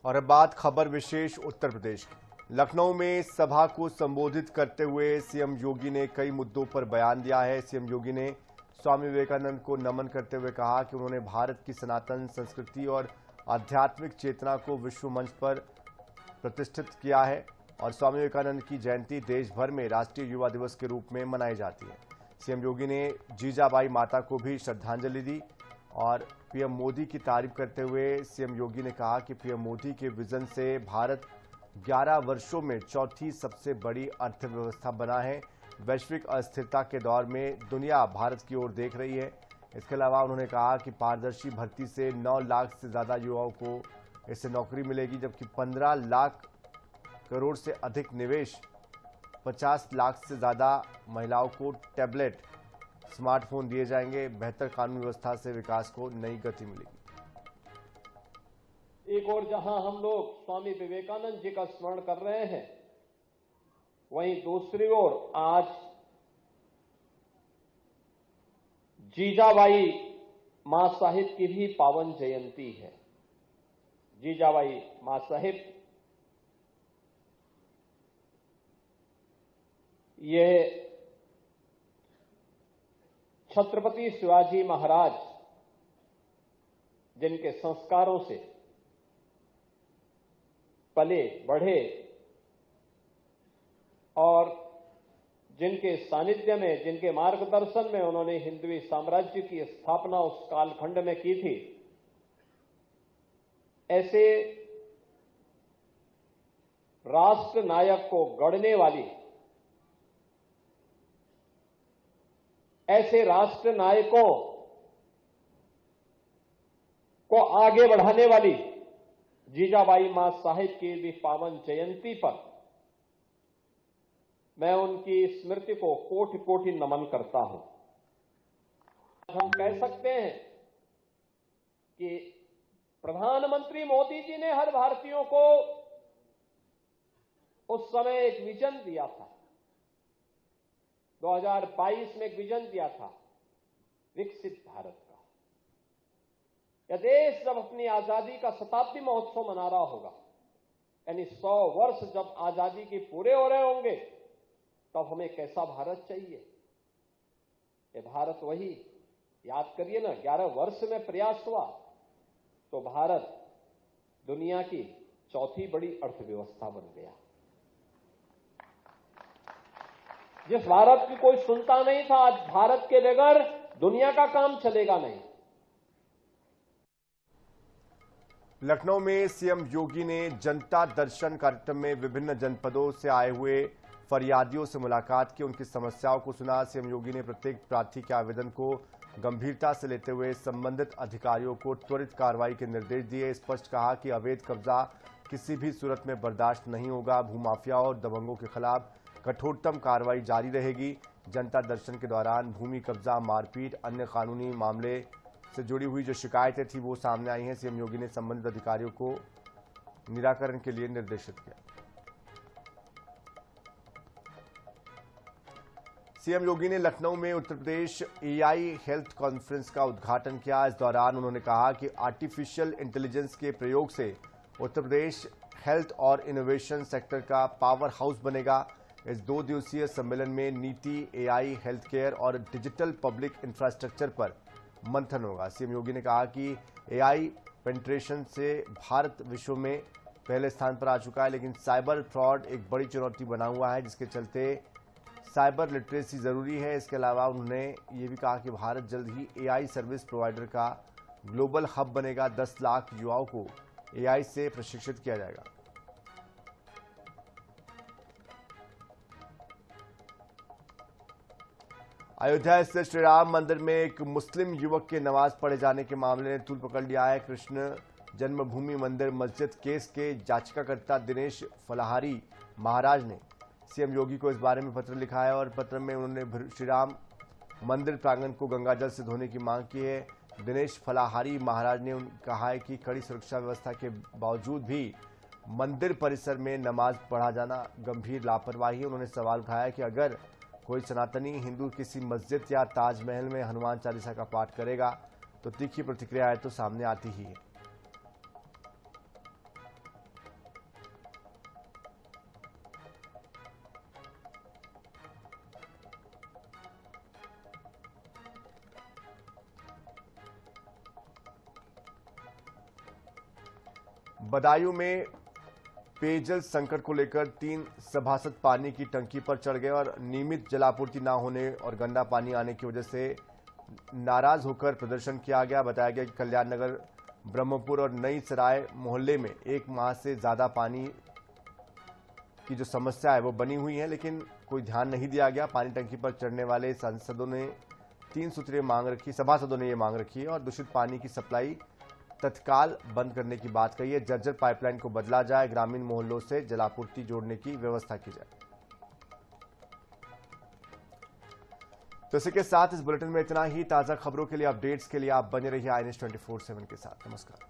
और अब बात खबर विशेष उत्तर प्रदेश की। लखनऊ में सभा को संबोधित करते हुए सीएम योगी ने कई मुद्दों पर बयान दिया है। सीएम योगी ने स्वामी विवेकानंद को नमन करते हुए कहा कि उन्होंने भारत की सनातन संस्कृति और आध्यात्मिक चेतना को विश्व मंच पर प्रतिष्ठित किया है और स्वामी विवेकानंद की जयंती देश भर में राष्ट्रीय युवा दिवस के रूप में मनाई जाती है। सीएम योगी ने जीजाबाई माता को भी श्रद्धांजलि दी और पीएम मोदी की तारीफ करते हुए सीएम योगी ने कहा कि पीएम मोदी के विजन से भारत 11 वर्षों में चौथी सबसे बड़ी अर्थव्यवस्था बना है। वैश्विक अस्थिरता के दौर में दुनिया भारत की ओर देख रही है। इसके अलावा उन्होंने कहा कि पारदर्शी भर्ती से 9 लाख से ज्यादा युवाओं को इससे नौकरी मिलेगी, जबकि 15 लाख करोड़ से अधिक निवेश, 50 लाख से ज्यादा महिलाओं को टैबलेट, स्मार्टफोन दिए जाएंगे। बेहतर कानून व्यवस्था से विकास को नई गति मिलेगी। एक और जहां हम लोग स्वामी विवेकानंद जी का स्मरण कर रहे हैं, वहीं दूसरी ओर आज जीजाबाई मां साहिब की भी पावन जयंती है। जीजाबाई मां साहिब ये छत्रपति शिवाजी महाराज जिनके संस्कारों से पले बढ़े और जिनके सानिध्य में, जिनके मार्गदर्शन में उन्होंने हिंदवी साम्राज्य की स्थापना उस कालखंड में की थी, ऐसे राष्ट्र नायक को गढ़ने वाली, ऐसे राष्ट्र नायकों को आगे बढ़ाने वाली जीजाबाई मां साहिब की भी पावन जयंती पर मैं उनकी स्मृति को कोटि कोटि नमन करता हूं। हम कह सकते हैं कि प्रधानमंत्री मोदी जी ने हर भारतीयों को उस समय एक विजन दिया था। 2022 में एक विजन दिया था विकसित भारत का। यह देश जब अपनी आजादी का शताब्दी महोत्सव मना रहा होगा, यानी 100 वर्ष जब आजादी के पूरे हो रहे होंगे, तब हमें कैसा भारत चाहिए? ये भारत वही, याद करिए ना, 11 वर्ष में प्रयास हुआ तो भारत दुनिया की चौथी बड़ी अर्थव्यवस्था बन गया। जिस भारत की कोई सुनता नहीं था, आज भारत के बगैर दुनिया का काम चलेगा नहीं। लखनऊ में सीएम योगी ने जनता दर्शन कार्यक्रम में विभिन्न जनपदों से आए हुए फरियादियों से मुलाकात की, उनकी समस्याओं को सुना। सीएम योगी ने प्रत्येक प्रार्थी के आवेदन को गंभीरता से लेते हुए संबंधित अधिकारियों को त्वरित कार्रवाई के निर्देश दिए। स्पष्ट कहा कि अवैध कब्जा किसी भी सूरत में बर्दाश्त नहीं होगा। भूमाफियाओं और दबंगों के खिलाफ कठोरतम कार्रवाई जारी रहेगी। जनता दर्शन के दौरान भूमि कब्जा, मारपीट, अन्य कानूनी मामले से जुड़ी हुई जो शिकायतें थी वो सामने आई हैं। सीएम योगी ने संबंधित अधिकारियों को निराकरण के लिए निर्देशित किया। सीएम योगी ने लखनऊ में Uttar Pradesh AI health conference का उद्घाटन किया। इस दौरान उन्होंने कहा कि आर्टिफिशियल इंटेलिजेंस के प्रयोग से उत्तर प्रदेश हेल्थ और इनोवेशन सेक्टर का पावर हाउस बनेगा। इस 2 दिवसीय सम्मेलन में नीति, एआई, हेल्थ केयर और डिजिटल पब्लिक इंफ्रास्ट्रक्चर पर मंथन होगा। सीएम योगी ने कहा कि एआई पेनिट्रेशन से भारत विश्व में पहले स्थान पर आ चुका है, लेकिन साइबर फ्रॉड एक बड़ी चुनौती बना हुआ है, जिसके चलते साइबर लिटरेसी जरूरी है। इसके अलावा उन्होंने ये भी कहा कि भारत जल्द ही एआई सर्विस प्रोवाइडर का ग्लोबल हब बनेगा। 10 लाख युवाओं को एआई से प्रशिक्षित किया जाएगा। अयोध्या स्थित श्री राम मंदिर में एक मुस्लिम युवक के नमाज पढ़े जाने के मामले ने तूल पकड़ लिया है। कृष्ण जन्मभूमि मंदिर मस्जिद केस के याचिकाकर्ता दिनेश फलाहारी महाराज ने सीएम योगी को इस बारे में पत्र लिखा है और पत्र में उन्होंने श्री राम मंदिर प्रांगण को गंगाजल से धोने की मांग की है। दिनेश फलाहारी महाराज ने कहा है कि कड़ी सुरक्षा व्यवस्था के बावजूद भी मंदिर परिसर में नमाज पढ़ा जाना गंभीर लापरवाही है। उन्होंने सवाल उठाया कि अगर कोई सनातनी हिंदू किसी मस्जिद या ताजमहल में हनुमान चालीसा का पाठ करेगा तो तीखी प्रतिक्रियाएं तो सामने आती ही है। बदायूं में पेयजल संकट को लेकर 3 सभासद पानी की टंकी पर चढ़ गए और नियमित जलापूर्ति न होने और गंदा पानी आने की वजह से नाराज होकर प्रदर्शन किया गया। बताया गया कि कल्याण नगर, ब्रह्मपुर और नई सराय मोहल्ले में 1 माह से ज्यादा पानी की जो समस्या है वो बनी हुई है, लेकिन कोई ध्यान नहीं दिया गया। पानी टंकी पर चढ़ने वाले सभासदों ने ये मांग रखी है और दूषित पानी की सप्लाई तत्काल बंद करने की बात कही है। जर्जर पाइपलाइन को बदला जाए, ग्रामीण मोहल्लों से जलापूर्ति जोड़ने की व्यवस्था की जाए। तो इसी के साथ इस बुलेटिन में इतना ही। ताजा खबरों के लिए, अपडेट्स के लिए आप बने रहिए INS 24/7 के साथ। नमस्कार।